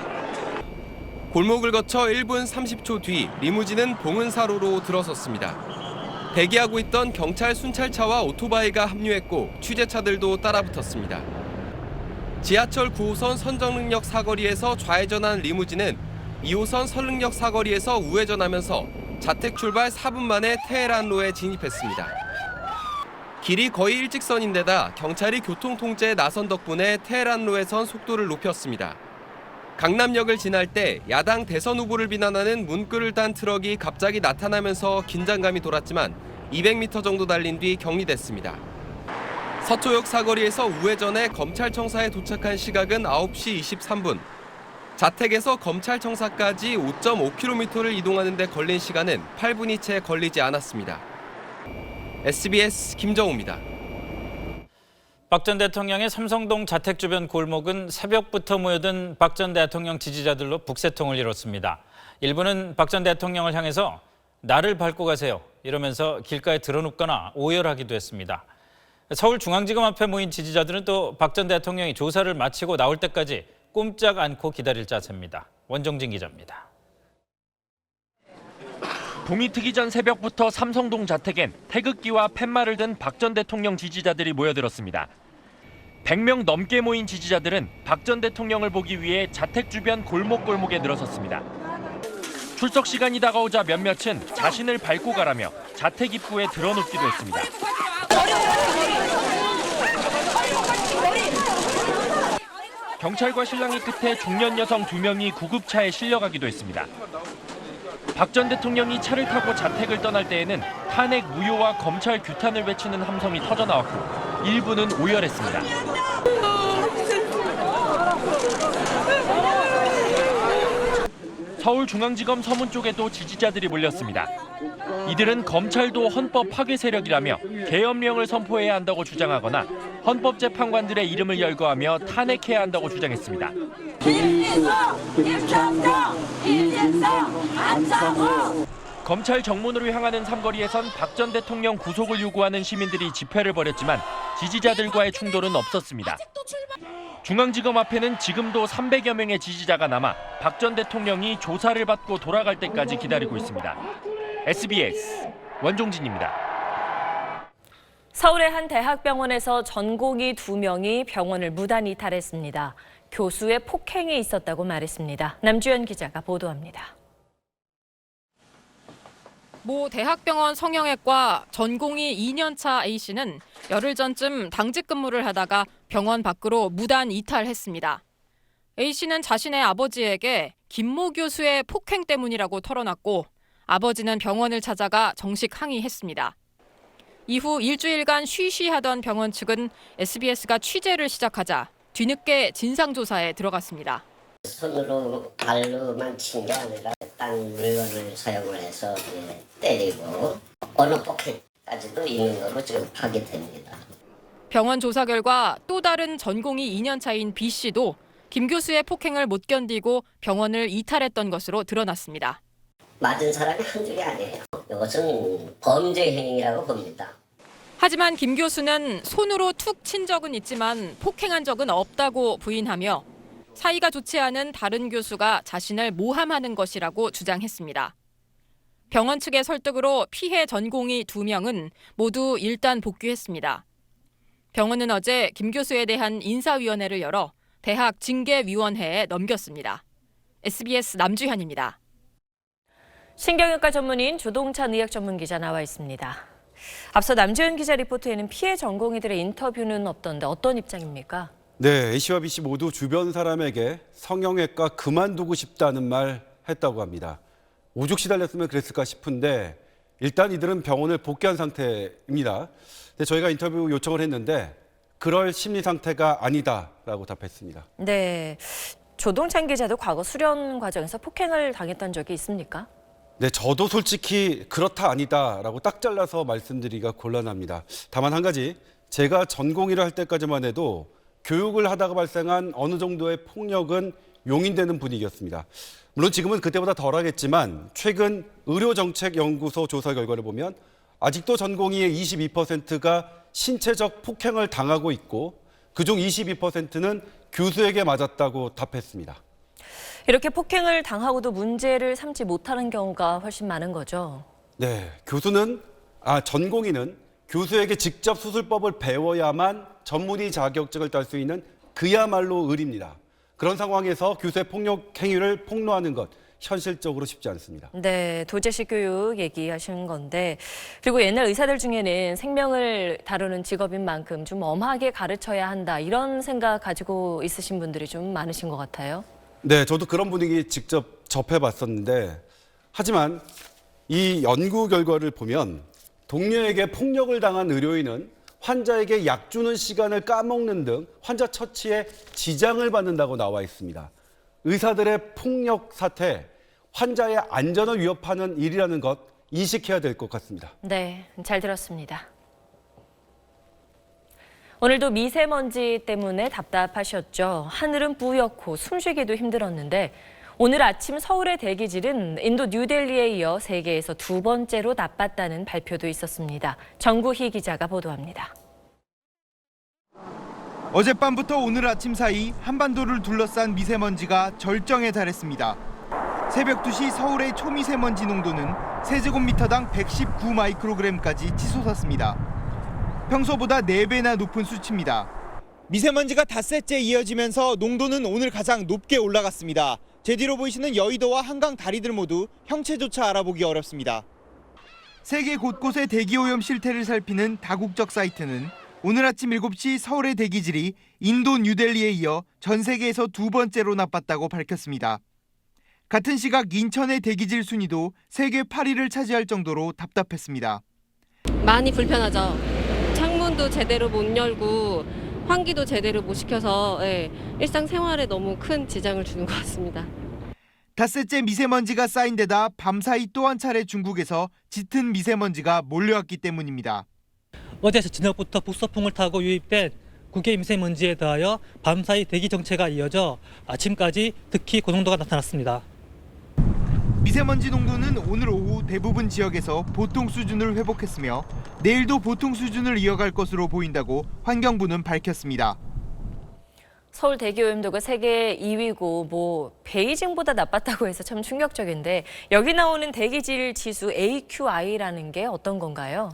골목을 거쳐 1분 30초 뒤 리무진은 봉은사로로 들어섰습니다. 대기하고 있던 경찰 순찰차와 오토바이가 합류했고 취재차들도 따라붙었습니다. 지하철 9호선 선정릉역 사거리에서 좌회전한 리무진은 2호선 설릉역 사거리에서 우회전하면서 자택 출발 4분 만에 테헤란로에 진입했습니다. 길이 거의 일직선인데다 경찰이 교통 통제에 나선 덕분에 테헤란로에선 속도를 높였습니다. 강남역을 지날 때 야당 대선 후보를 비난하는 문구를 딴 트럭이 갑자기 나타나면서 긴장감이 돌았지만 200m 정도 달린 뒤 격리됐습니다. 서초역 사거리에서 우회전해 검찰청사에 도착한 시각은 9시 23분. 자택에서 검찰청사까지 5.5km를 이동하는 데 걸린 시간은 8분이 채 걸리지 않았습니다. SBS 김정우입니다. 박 전 대통령의 삼성동 자택 주변 골목은 새벽부터 모여든 박 전 대통령 지지자들로 북새통을 이뤘습니다. 일부는 박 전 대통령을 향해서 나를 밟고 가세요 이러면서 길가에 드러눕거나 오열하기도 했습니다. 서울중앙지검 앞에 모인 지지자들은 또 박 전 대통령이 조사를 마치고 나올 때까지 꼼짝 않고 기다릴 자세입니다. 원정진 기자입니다. 봄이 트기 전 새벽부터 삼성동 자택엔 태극기와 팻말을 든 박 전 대통령 지지자들이 모여들었습니다. 100명 넘게 모인 지지자들은 박 전 대통령을 보기 위해 자택 주변 골목골목에 늘어섰습니다. 출석 시간이 다가오자 몇몇은 자신을 밟고 가라며 자택 입구에 드러눕기도 했습니다. 경찰과 실랑이 끝에 중년 여성 2명이 구급차에 실려가기도 했습니다. 박 전 대통령이 차를 타고 자택을 떠날 때에는 탄핵 무효와 검찰 규탄을 외치는 함성이 터져나왔고 일부는 오열했습니다. 서울중앙지검 서문 쪽에도 지지자들이 몰렸습니다. 이들은 검찰도 헌법 파괴 세력이라며 계엄령을 선포해야 한다고 주장하거나 헌법재판관들의 이름을 열거하며 탄핵해야 한다고 주장했습니다. 검찰 정문으로 향하는 삼거리에선 박 전 대통령 구속을 요구하는 시민들이 집회를 벌였지만 지지자들과의 충돌은 없었습니다. 중앙지검 앞에는 지금도 300여 명의 지지자가 남아 박 전 대통령이 조사를 받고 돌아갈 때까지 기다리고 있습니다. SBS 원종진입니다. 서울의 한 대학병원에서 전공의 2명이 병원을 무단 이탈했습니다. 교수의 폭행이 있었다고 말했습니다. 남주현 기자가 보도합니다. 모 대학병원 성형외과 전공의 2년차 A씨는 열흘 전쯤 당직 근무를 하다가 병원 밖으로 무단 이탈했습니다. A씨는 자신의 아버지에게 김모 교수의 폭행 때문이라고 털어놨고 아버지는 병원을 찾아가 정식 항의했습니다. 이후 일주일간 쉬쉬하던 병원 측은 SBS가 취재를 시작하자 뒤늦게 진상조사에 들어갔습니다. 손으로 발로만 친 게 아니라 딴 물건을 사용을 해서 때리고 언어폭행까지도 있는 거로 지금 파악됩니다. 병원 조사 결과 또 다른 전공의 2년차인 B씨도 김 교수의 폭행을 못 견디고 병원을 이탈했던 것으로 드러났습니다. 맞은 사람이 한둘이 아니에요. 이것은 범죄 행위라고 봅니다. 하지만 김 교수는 손으로 툭 친 적은 있지만 폭행한 적은 없다고 부인하며 사이가 좋지 않은 다른 교수가 자신을 모함하는 것이라고 주장했습니다. 병원 측의 설득으로 피해 전공의 2명은 모두 일단 복귀했습니다. 병원은 어제 김 교수에 대한 인사위원회를 열어 대학 징계위원회에 넘겼습니다. SBS 남주현입니다. 신경외과 전문의인 조동찬 의학 전문 기자 나와 있습니다. 앞서 남주현 기자 리포트에는 피해 전공의들의 인터뷰는 없던데 어떤 입장입니까? 네, A씨와 B씨 모두 주변 사람에게 성형외과 그만두고 싶다는 말 했다고 합니다. 오죽 시달렸으면 그랬을까 싶은데 일단 이들은 병원을 복귀한 상태입니다. 근데 저희가 인터뷰 요청을 했는데 그럴 심리 상태가 아니다라고 답했습니다. 네, 조동찬 기자도 과거 수련 과정에서 폭행을 당했던 적이 있습니까? 네, 저도 솔직히 그렇다 아니다라고 딱 잘라서 말씀드리기가 곤란합니다. 다만 한 가지, 제가 전공의를 할 때까지만 해도 교육을 하다가 발생한 어느 정도의 폭력은 용인되는 분위기였습니다. 물론 지금은 그때보다 덜하겠지만 최근 의료정책연구소 조사 결과를 보면 아직도 전공의의 22%가 신체적 폭행을 당하고 있고 그중 22%는 교수에게 맞았다고 답했습니다. 이렇게 폭행을 당하고도 문제를 삼지 못하는 경우가 훨씬 많은 거죠. 네, 전공의는 교수에게 직접 수술법을 배워야만 전문의 자격증을 딸 수 있는 그야말로 의리입니다. 그런 상황에서 교세 폭력 행위를 폭로하는 것 현실적으로 쉽지 않습니다. 네, 도제식 교육 얘기하시는 건데, 그리고 옛날 의사들 중에는 생명을 다루는 직업인 만큼 좀 엄하게 가르쳐야 한다, 이런 생각 가지고 있으신 분들이 좀 많으신 것 같아요. 네, 저도 그런 분위기 직접 접해봤었는데, 하지만 이 연구 결과를 보면 동료에게 폭력을 당한 의료인은 환자에게 약 주는 시간을 까먹는 등 환자 처치에 지장을 받는다고 나와 있습니다. 의사들의 폭력 사태, 환자의 안전을 위협하는 일이라는 것 인식해야 될 것 같습니다. 네, 잘 들었습니다. 오늘도 미세먼지 때문에 답답하셨죠. 하늘은 뿌옇고 숨쉬기도 힘들었는데 오늘 아침 서울의 대기질은 인도 뉴델리에 이어 세계에서 두 번째로 나빴다는 발표도 있었습니다. 정구희 기자가 보도합니다. 어젯밤부터 오늘 아침 사이 한반도를 둘러싼 미세먼지가 절정에 달했습니다. 새벽 2시 서울의 초미세먼지 농도는 세제곱미터당 119 마이크로그램까지 치솟았습니다. 평소보다 4배나 높은 수치입니다. 미세먼지가 닷새째 이어지면서 농도는 오늘 가장 높게 올라갔습니다. 제 뒤로 보이시는 여의도와 한강 다리들 모두 형체조차 알아보기 어렵습니다. 세계 곳곳의 대기오염 실태를 살피는 다국적 사이트는 오늘 아침 7시 서울의 대기질이 인도 뉴델리에 이어 전 세계에서 두 번째로 나빴다고 밝혔습니다. 같은 시각 인천의 대기질 순위도 세계 8위를 차지할 정도로 답답했습니다. 많이 불편하죠. 창문도 제대로 못 열고 환기도 제대로 못 시켜서 일상생활에 너무 큰 지장을 주는 것 같습니다. 닷새째 미세먼지가 쌓인 데다 밤사이 또 한 차례 중국에서 짙은 미세먼지가 몰려왔기 때문입니다. 어제 저녁부터 북서풍을 타고 유입된 국외 미세먼지에 더하여 밤사이 대기 정체가 이어져 아침까지 특히 고농도가 나타났습니다. 미세먼지 농도는 오늘 오후 대부분 지역에서 보통 수준을 회복했으며 내일도 보통 수준을 이어갈 것으로 보인다고 환경부는 밝혔습니다. 서울 대기오염도가 세계 2위고 베이징보다 나빴다고 해서 참 충격적인데 여기 나오는 대기질 지수 AQI라는 게 어떤 건가요?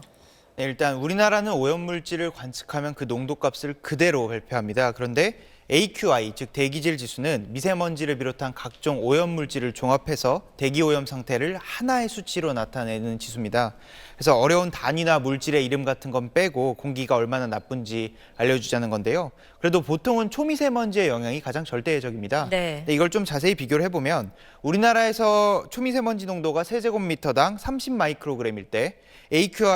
네, 일단 우리나라는 오염물질을 관측하면 그 농도값을 그대로 발표합니다. 그런데 AQI, 즉 대기질 지수는 미세먼지를 비롯한 각종 오염물질을 종합해서 대기오염 상태를 하나의 수치로 나타내는 지수입니다. 그래서 어려운 단위나 물질의 이름 같은 건 빼고 공기가 얼마나 나쁜지 알려주자는 건데요. 그래도 보통은 초미세먼지의 영향이 가장 절대적입니다. 네. 이걸 좀 자세히 비교를 해보면 우리나라에서 초미세먼지 농도가 세제곱미터당 30 마이크로그램일 때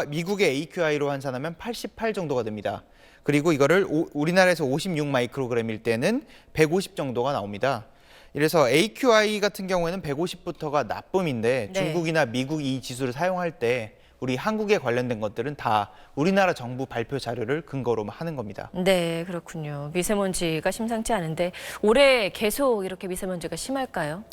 미국의 AQI로 환산하면 88 정도가 됩니다. 그리고 이거를 우리나라에서 56 마이크로그램일 때는 150 정도가 나옵니다. 이래서 AQI 같은 경우에는 150부터가 나쁨인데 네. 중국이나 미국이 이 지수를 사용할 때 우리 한국에 관련된 것들은 다 우리나라 정부 발표 자료를 근거로 하는 겁니다. 네, 그렇군요. 미세먼지가 심상치 않은데 올해 계속 이렇게 미세먼지가 심할까요?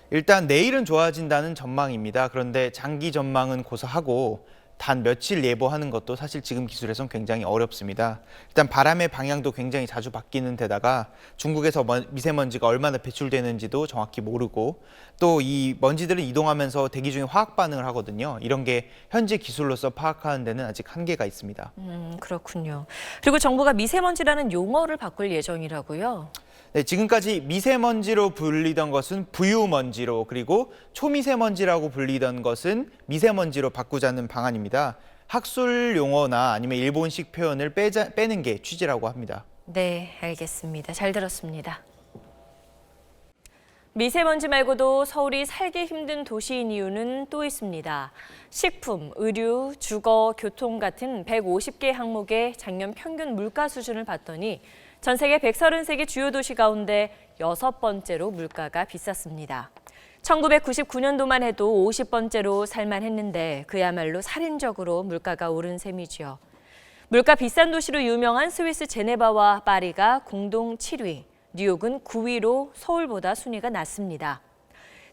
일단 내일은 좋아진다는 전망입니다. 그런데 장기 전망은 고사하고 단 며칠 예보하는 것도 사실 지금 기술에선 굉장히 어렵습니다. 일단 바람의 방향도 굉장히 자주 바뀌는 데다가 중국에서 미세먼지가 얼마나 배출되는지도 정확히 모르고 또 이 먼지들은 이동하면서 대기 중에 화학 반응을 하거든요. 이런 게 현재 기술로서 파악하는 데는 아직 한계가 있습니다. 그렇군요. 그리고 정부가 미세먼지라는 용어를 바꿀 예정이라고요? 네, 지금까지 미세먼지로 불리던 것은 부유먼지로 그리고 초미세먼지라고 불리던 것은 미세먼지로 바꾸자는 방안입니다. 학술 용어나 아니면 일본식 표현을 빼는 게 취지라고 합니다. 네, 알겠습니다. 잘 들었습니다. 미세먼지 말고도 서울이 살기 힘든 도시인 이유는 또 있습니다. 식품, 의류, 주거, 교통 같은 150개 항목의 작년 평균 물가 수준을 봤더니 전 세계 133개 주요 도시 가운데 6번째로 물가가 비쌌습니다. 1999년도만 해도 50번째로 살만했는데 그야말로 살인적으로 물가가 오른 셈이지요. 물가 비싼 도시로 유명한 스위스 제네바와 파리가 공동 7위, 뉴욕은 9위로 서울보다 순위가 낮습니다.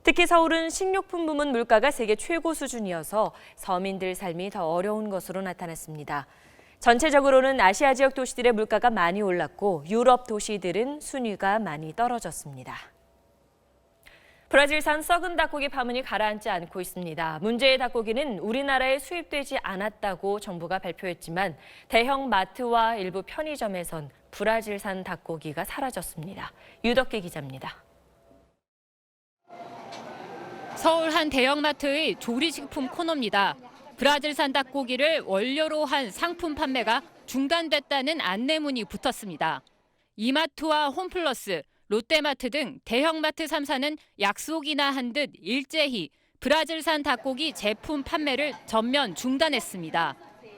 특히 서울은 식료품 부문 물가가 세계 최고 수준이어서 서민들 삶이 더 어려운 것으로 나타났습니다. 전체적으로는 아시아 지역 도시들의 물가가 많이 올랐고 유럽 도시들은 순위가 많이 떨어졌습니다. 브라질산 썩은 닭고기 파문이 가라앉지 않고 있습니다. 문제의 닭고기는 우리나라에 수입되지 않았다고 정부가 발표했지만 대형 마트와 일부 편의점에선 브라질산 닭고기가 사라졌습니다. 유덕기 기자입니다. 서울 한 대형마트의 조리식품 코너입니다. 브라질산 닭고기를 원료로 한 상품 판매가 중단됐다는 안내문이 붙었습니다. 이마트와 홈플러스, 롯데마트 등 대형마트 3사는 약속이나 한 듯 일제히 브라질산 닭고기 제품 판매를 전면 중단했습니다.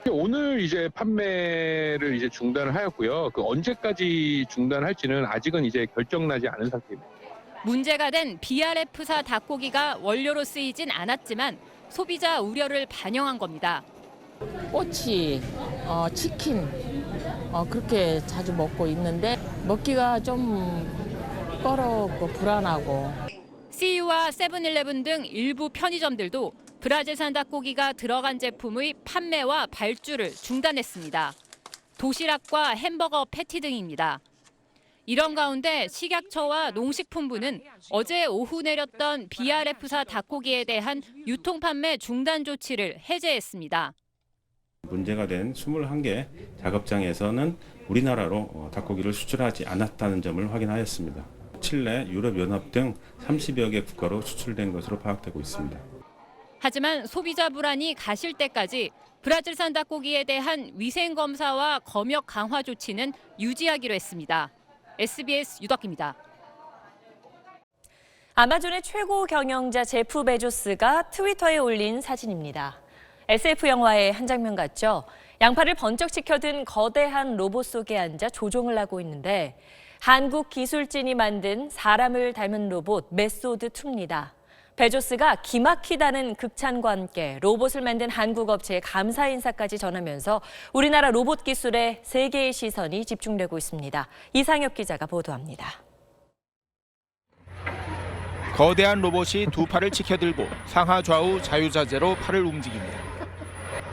오늘 이제 판매를 이제 중단을 하였고요. 그 언제까지 중단할지는 아직은 이제 결정나지 않은 상태입니다. 문제가 된 BRF사 닭고기가 원료로 쓰이진 않았지만 소비자 우려를 반영한 겁니다. 꼬치, 치킨 그렇게 자주 먹고 있는데 먹기가 좀 꺼렵고 불안하고. CU와 세븐일레븐 등 일부 편의점들도 브라질산 닭고기가 들어간 제품의 판매와 발주를 중단했습니다. 도시락과 햄버거 패티 등입니다. 이런 가운데 식약처와 농식품부는 어제 오후 내렸던 BRF사 닭고기에 대한 유통 판매 중단 조치를 해제했습니다. 문제가 된 21개 작업장에서는 우리나라로 닭고기를 수출하지 않았다는 점을 확인하였습니다. 칠레, 유럽연합 등 30여 개 국가로 수출된 것으로 파악되고 있습니다. 하지만 소비자 불안이 가실 때까지 브라질산 닭고기에 대한 위생검사와 검역 강화 조치는 유지하기로 했습니다. SBS 유덕기입니다. 아마존의 최고 경영자 제프 베조스가 트위터에 올린 사진입니다. SF 영화의 한 장면 같죠? 양팔을 번쩍 치켜든 거대한 로봇 속에 앉아 조종을 하고 있는데 한국 기술진이 만든 사람을 닮은 로봇 메소드2입니다. 베조스가 기막히다는 극찬과 함께 로봇을 만든 한국 업체에 감사 인사까지 전하면서 우리나라 로봇 기술에 세계의 시선이 집중되고 있습니다. 이상엽 기자가 보도합니다. 거대한 로봇이 두 팔을 치켜들고 상하 좌우 자유자재로 팔을 움직입니다.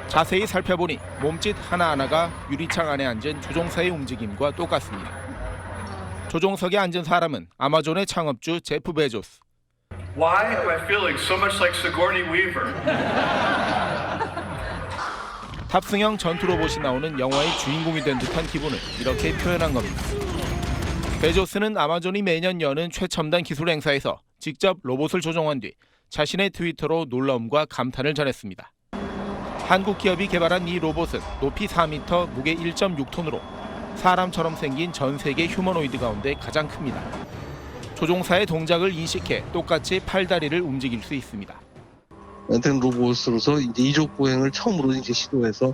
자세히 살펴보니 몸짓 하나하나가 유리창 안에 앉은 조종사의 움직임과 똑같습니다. 조종석에 앉은 사람은 아마존의 창업주 제프 베조스. Why am I feeling so much like Sigourney Weaver? 탑승형 전투 로봇이 나오는 영화의 주인공이 된 듯한 기분을 이렇게 표현한 겁니다. 베조스는 아마존이 매년 여는 최첨단 기술 행사에서 직접 로봇을 조종한 뒤 자신의 트위터로 놀라움과 감탄을 전했습니다. 한국 기업이 개발한 이 로봇은 높이 4m, 무게 1.6톤으로 사람처럼 생긴 전 세계 휴머노이드 가운데 가장 큽니다. 조종사의 동작을 인식해 똑같이 팔다리를 움직일 수 있습니다. 된 로봇으로서 이제 이족 보행을 처음으로 이제 시도해서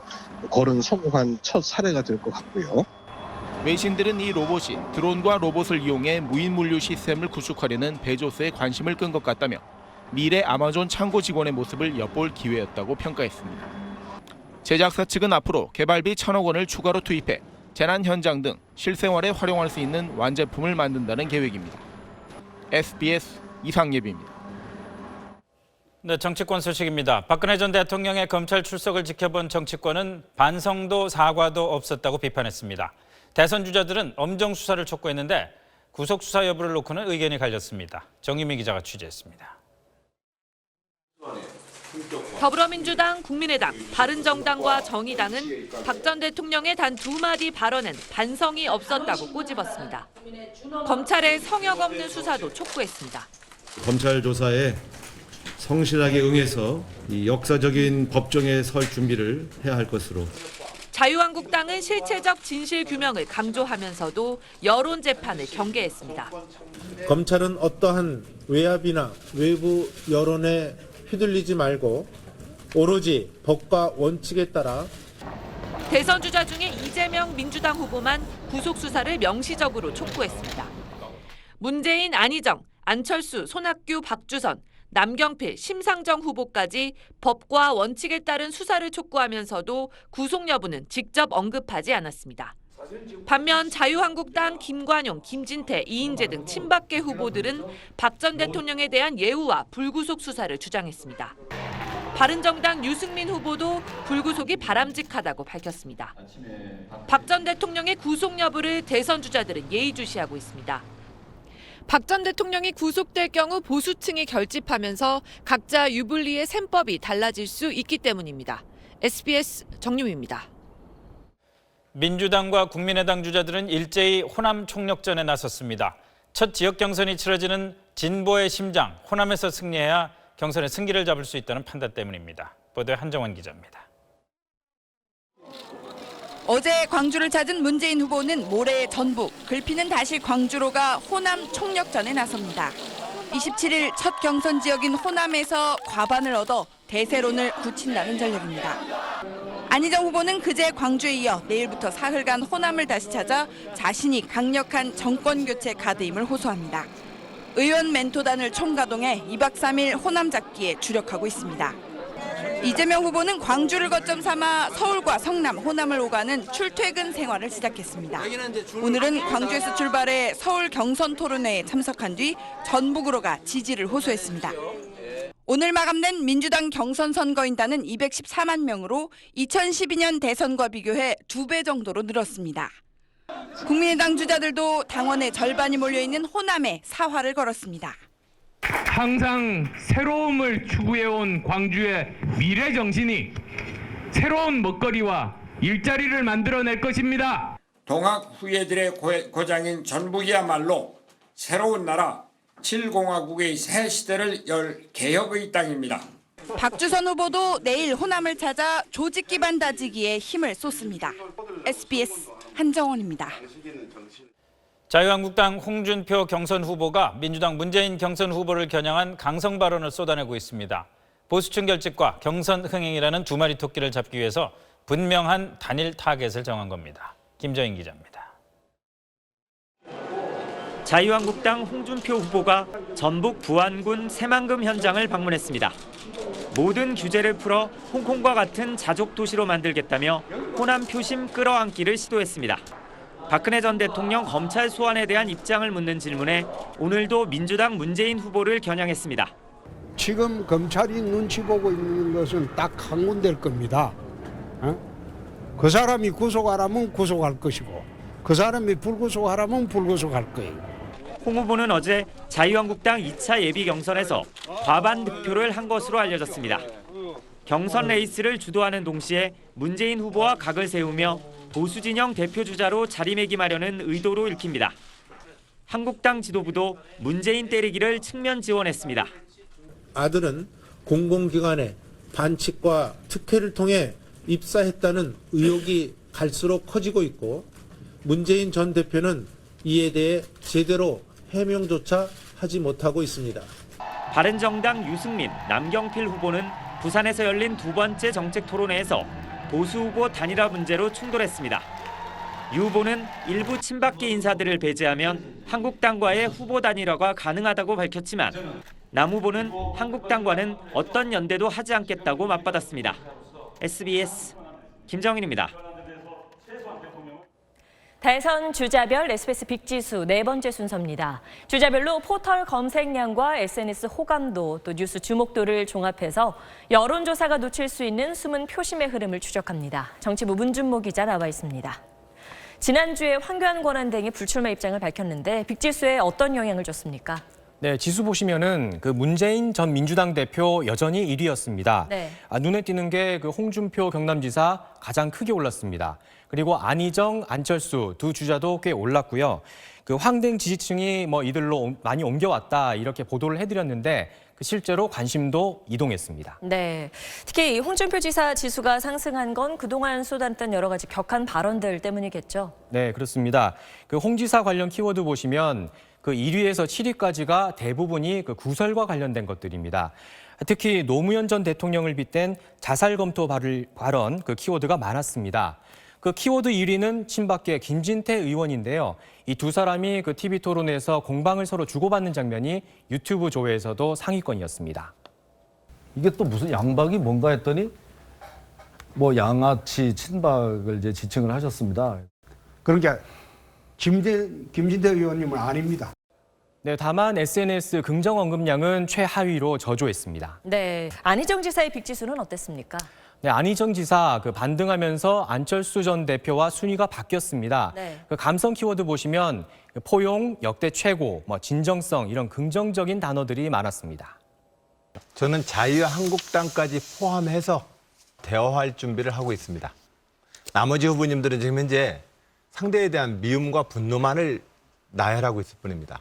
걸은 성공한 첫 사례가 될 것 같고요. 외신들은 이 로봇이 드론과 로봇을 이용해 무인 물류 시스템을 구축하려는 베조스의 관심을 끈 것 같다며 미래 아마존 창고 직원의 모습을 엿볼 기회였다고 평가했습니다. 제작사 측은 앞으로 개발비 1,000억 원을 추가로 투입해 재난 현장 등 실생활에 활용할 수 있는 완제품을 만든다는 계획입니다. SBS 이상예비입니다. 네, 정치권 소식입니다. 박근혜 전 대통령의 검찰 출석을 지켜본 정치권은 반성도 사과도 없었다고 비판했습니다. 대선 주자들은 엄정 수사를 촉구했는데 구속 수사 여부를 놓고는 의견이 갈렸습니다. 정유미 기자가 취재했습니다. 더불어민주당, 국민의당, 바른정당과 정의당은 박 전 대통령의 단 2마디 발언은 반성이 없었다고 꼬집었습니다. 검찰의 성역 없는 수사도 촉구했습니다. 검찰 조사에 성실하게 응해서 이 역사적인 법정에 설 준비를 해야 할 것으로. 자유한국당은 실체적 진실 규명을 강조하면서도 여론 재판을 경계했습니다. 검찰은 어떠한 외압이나 외부 여론에 휘둘리지 말고 오로지 법과 원칙에 따라. 대선 주자 중에 이재명 민주당 후보만 구속 수사를 명시적으로 촉구했습니다. 문재인, 안희정, 안철수, 손학규, 박주선, 남경필, 심상정 후보까지 법과 원칙에 따른 수사를 촉구하면서도 구속 여부는 직접 언급하지 않았습니다. 반면 자유한국당 김관용, 김진태, 이인재 등 친박계 후보들은 박 전 대통령에 대한 예우와 불구속 수사를 주장했습니다. 바른정당 유승민 후보도 불구속이 바람직하다고 밝혔습니다. 박 전 대통령의 구속 여부를 대선 주자들은 예의주시하고 있습니다. 박 전 대통령이 구속될 경우 보수층이 결집하면서 각자 유불리의 셈법이 달라질 수 있기 때문입니다. SBS 정유미입니다. 민주당과 국민의당 주자들은 일제히 호남 총력전에 나섰습니다. 첫 지역 경선이 치러지는 진보의 심장, 호남에서 승리해야 경선의 승기를 잡을 수 있다는 판단 때문입니다. 보도에 한정원 기자입니다. 어제 광주를 찾은 문재인 후보는 모레 전북, 글피는 다시 광주로가 호남 총력전에 나섭니다. 27일 첫 경선 지역인 호남에서 과반을 얻어 대세론을 굳힌다는 전략입니다. 안희정 후보는 그제 광주에 이어 내일부터 사흘간 호남을 다시 찾아 자신이 강력한 정권교체 카드임을 호소합니다. 의원 멘토단을 총가동해 2박 3일 호남 잡기에 주력하고 있습니다. 이재명 후보는 광주를 거점 삼아 서울과 성남, 호남을 오가는 출퇴근 생활을 시작했습니다. 오늘은 광주에서 출발해 서울 경선 토론회에 참석한 뒤 전북으로 가 지지를 호소했습니다. 오늘 마감된 민주당 경선 선거인단은 214만 명으로 2012년 대선과 비교해 2배 정도로 늘었습니다. 국민의당 주자들도 당원의 절반이 몰려있는 호남에 사활을 걸었습니다. 항상 새로움을 추구해온 광주의 미래 정신이 새로운 먹거리와 일자리를 만들어낼 것입니다. 동학 후예들의 고장인 전북이야말로 새로운 나라 7공화국의 새 시대를 열 개혁의 땅입니다. 박주선 후보도 내일 호남을 찾아 조직 기반 다지기에 힘을 쏟습니다. SBS 한정원입니다. 자유한국당 홍준표 경선 후보가 민주당 문재인 경선 후보를 겨냥한 강성 발언을 쏟아내고 있습니다. 보수층 결집과 경선 흥행이라는 두 마리 토끼를 잡기 위해서 분명한 단일 타겟을 정한 겁니다. 김정인 기자입니다. 자유한국당 홍준표 후보가 전북 부안군 새만금 현장을 방문했습니다. 모든 규제를 풀어 홍콩과 같은 자족 도시로 만들겠다며 호남 표심 끌어안기를 시도했습니다. 박근혜 전 대통령 검찰 소환에 대한 입장을 묻는 질문에 오늘도 민주당 문재인 후보를 겨냥했습니다. 지금 검찰이 눈치 보고 있는 것은 딱 한 군데일 겁니다. 그 사람이 구속하라면 구속할 것이고 그 사람이 불구속하라면 불구속할 거예요. 홍 후보는 어제 자유한국당 2차 예비 경선에서 과반 득표를 한 것으로 알려졌습니다. 경선 레이스를 주도하는 동시에 문재인 후보와 각을 세우며 보수 진영 대표 주자로 자리매김하려는 의도로 읽힙니다. 한국당 지도부도 문재인 때리기를 측면 지원했습니다. 아들은 공공기관에 반칙과 특혜를 통해 입사했다는 의혹이 갈수록 커지고 있고 문재인 전 대표는 이에 대해 제대로 해명조차 하지 못하고 있습니다. 바른정당 유승민, 남경필 후보는 부산에서 열린 두 번째 정책 토론회에서 보수 후보 단일화 문제로 충돌했습니다. 유 후보는 일부 친박계 인사들을 배제하면 한국당과의 후보 단일화가 가능하다고 밝혔지만 남 후보는 한국당과는 어떤 연대도 하지 않겠다고 맞받았습니다. SBS 김정인입니다. 대선 주자별 SBS 빅지수 네 번째 순서입니다. 주자별로 포털 검색량과 SNS 호감도 또 뉴스 주목도를 종합해서 여론조사가 놓칠 수 있는 숨은 표심의 흐름을 추적합니다. 정치부 문준모 기자 나와 있습니다. 지난주에 황교안 권한대행이 불출마 입장을 밝혔는데 빅지수에 어떤 영향을 줬습니까? 네, 지수 보시면은 그 문재인 전 민주당 대표 여전히 1위였습니다. 네. 눈에 띄는 게 그 홍준표 경남지사 가장 크게 올랐습니다. 그리고 안희정, 안철수 두 주자도 꽤 올랐고요. 그 황등 지지층이 이들로 많이 옮겨왔다 이렇게 보도를 해드렸는데 실제로 관심도 이동했습니다. 네, 특히 홍준표 지사 지수가 상승한 건 그동안 쏟아냈던 여러 가지 격한 발언들 때문이겠죠? 네, 그렇습니다. 그 홍 지사 관련 키워드 보시면 그 1위에서 7위까지가 대부분이 그 구설과 관련된 것들입니다. 특히 노무현 전 대통령을 빗댄 자살 검토 발언 그 키워드가 많았습니다. 그 키워드 1위는 친박계 김진태 의원인데요. 이 두 사람이 그 TV 토론에서 공방을 서로 주고받는 장면이 유튜브 조회에서도 상위권이었습니다. 이게 또 무슨 양박이 뭔가 했더니 양아치 친박을 이제 지칭을 하셨습니다. 그러니까 김진태 의원님은 아닙니다. 네, 다만 SNS 긍정 언급량은 최하위로 저조했습니다. 네, 안희정 지사의 빅지수는 어땠습니까? 네, 안희정 지사 반등하면서 안철수 전 대표와 순위가 바뀌었습니다. 네. 감성 키워드 보시면 포용, 역대 최고, 진정성 이런 긍정적인 단어들이 많았습니다. 저는 자유한국당까지 포함해서 대화할 준비를 하고 있습니다. 나머지 후보님들은 지금 현재 상대에 대한 미움과 분노만을 나열하고 있을 뿐입니다.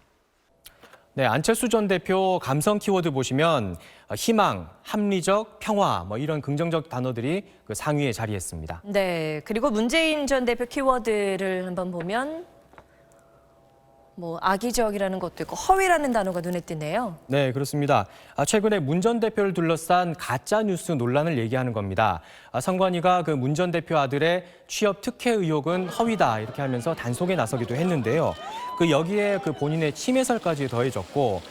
네, 안철수 전 대표 감성 키워드 보시면 희망, 합리적, 평화 이런 긍정적 단어들이 상위에 자리했습니다. 네, 그리고 문재인 전 대표 키워드를 한번 보면 악의적이라는 것도 있고 허위라는 단어가 눈에 띄네요. 네, 그렇습니다. 최근에 문 전 대표를 둘러싼 가짜 뉴스 논란을 얘기하는 겁니다. 선관위가 문 전 대표 아들의 취업 특혜 의혹은 허위다 이렇게 하면서 단속에 나서기도 했는데요. 여기에 본인의 침해설까지 더해졌고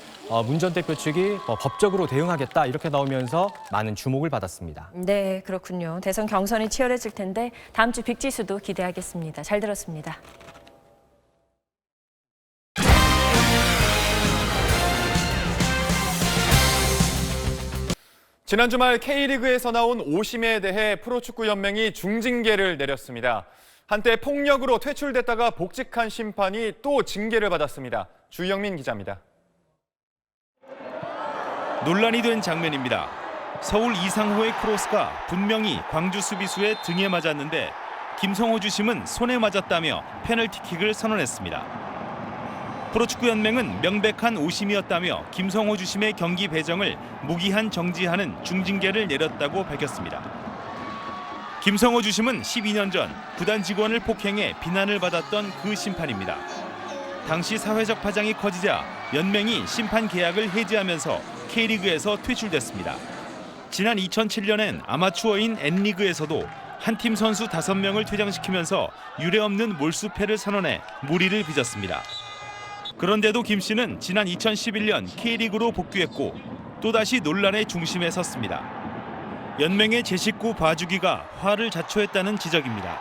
문 전 대표 측이 법적으로 대응하겠다 이렇게 나오면서 많은 주목을 받았습니다. 네, 그렇군요. 대선 경선이 치열해질 텐데 다음 주 빅지수도 기대하겠습니다. 잘 들었습니다. 지난 주말 K리그에서 나온 오심에 대해 프로축구연맹이 중징계를 내렸습니다. 한때 폭력으로 퇴출됐다가 복직한 심판이 또 징계를 받았습니다. 주영민 기자입니다. 논란이 된 장면입니다. 서울 이상호의 크로스가 분명히 광주 수비수의 등에 맞았는데 김성호 주심은 손에 맞았다며 페널티킥을 선언했습니다. 프로축구연맹은 명백한 오심이었다며 김성호 주심의 경기 배정을 무기한 정지하는 중징계를 내렸다고 밝혔습니다. 김성호 주심은 12년 전 구단 직원을 폭행해 비난을 받았던 그 심판입니다. 당시 사회적 파장이 커지자 연맹이 심판 계약을 해지하면서 K리그에서 퇴출됐습니다. 지난 2007년엔 아마추어인 N리그에서도 한 팀 선수 5명을 퇴장시키면서 유례없는 몰수패를 선언해 무리를 빚었습니다. 그런데도 김 씨는 지난 2011년 K리그로 복귀했고 또다시 논란의 중심에 섰습니다. 연맹의 제19 봐주기가 화를 자초했다는 지적입니다.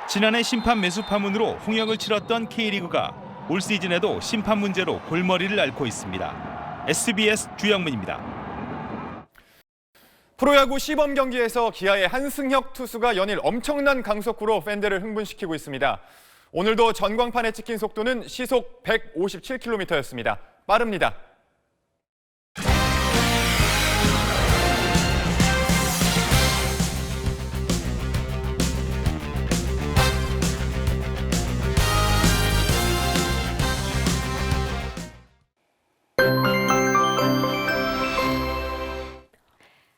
지난해 심판 매수 파문으로 홍역을 치렀던 K리그가 올 시즌에도 심판 문제로 골머리를 앓고 있습니다. SBS 주영민입니다. 프로야구 시범 경기에서 기아의 한승혁 투수가 연일 엄청난 강속구로 팬들을 흥분시키고 있습니다. 오늘도 전광판에 찍힌 속도는 시속 157km였습니다. 빠릅니다.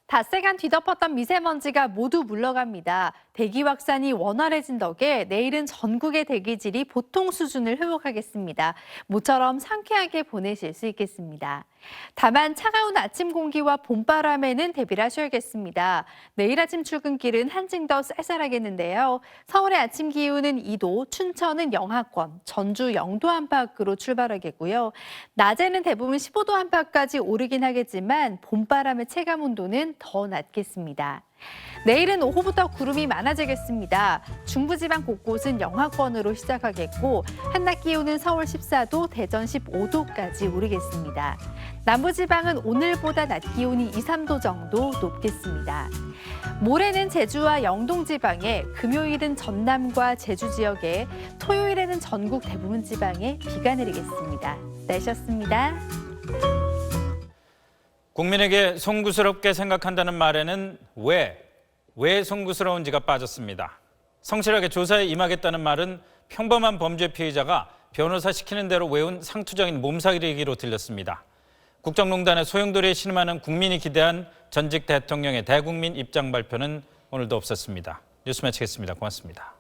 닷새간 뒤덮었던 미세먼지가 모두 물러갑니다. 대기 확산이 원활해진 덕에 내일은 전국의 대기질이 보통 수준을 회복하겠습니다. 모처럼 상쾌하게 보내실 수 있겠습니다. 다만 차가운 아침 공기와 봄바람에는 대비를 하셔야겠습니다. 내일 아침 출근길은 한층 더 쌀쌀하겠는데요. 서울의 아침 기온은 2도, 춘천은 영하권, 전주 0도 안팎으로 출발하겠고요. 낮에는 대부분 15도 안팎까지 오르긴 하겠지만 봄바람의 체감 온도는 더 낮겠습니다. 내일은 오후부터 구름이 많아지겠습니다. 중부지방 곳곳은 영하권으로 시작하겠고 한낮 기온은 서울 14도, 대전 15도까지 오르겠습니다. 남부지방은 오늘보다 낮 기온이 2, 3도 정도 높겠습니다. 모레는 제주와 영동 지방에, 금요일은 전남과 제주 지역에, 토요일에는 전국 대부분 지방에 비가 내리겠습니다. 날씨였습니다. 국민에게 송구스럽게 생각한다는 말에는 왜 송구스러운지가 빠졌습니다. 성실하게 조사에 임하겠다는 말은 평범한 범죄 피의자가 변호사 시키는 대로 외운 상투적인 몸살이기로 들렸습니다. 국정농단의 소용돌이에 신음하는 국민이 기대한 전직 대통령의 대국민 입장 발표는 오늘도 없었습니다. 뉴스 매치겠습니다. 고맙습니다.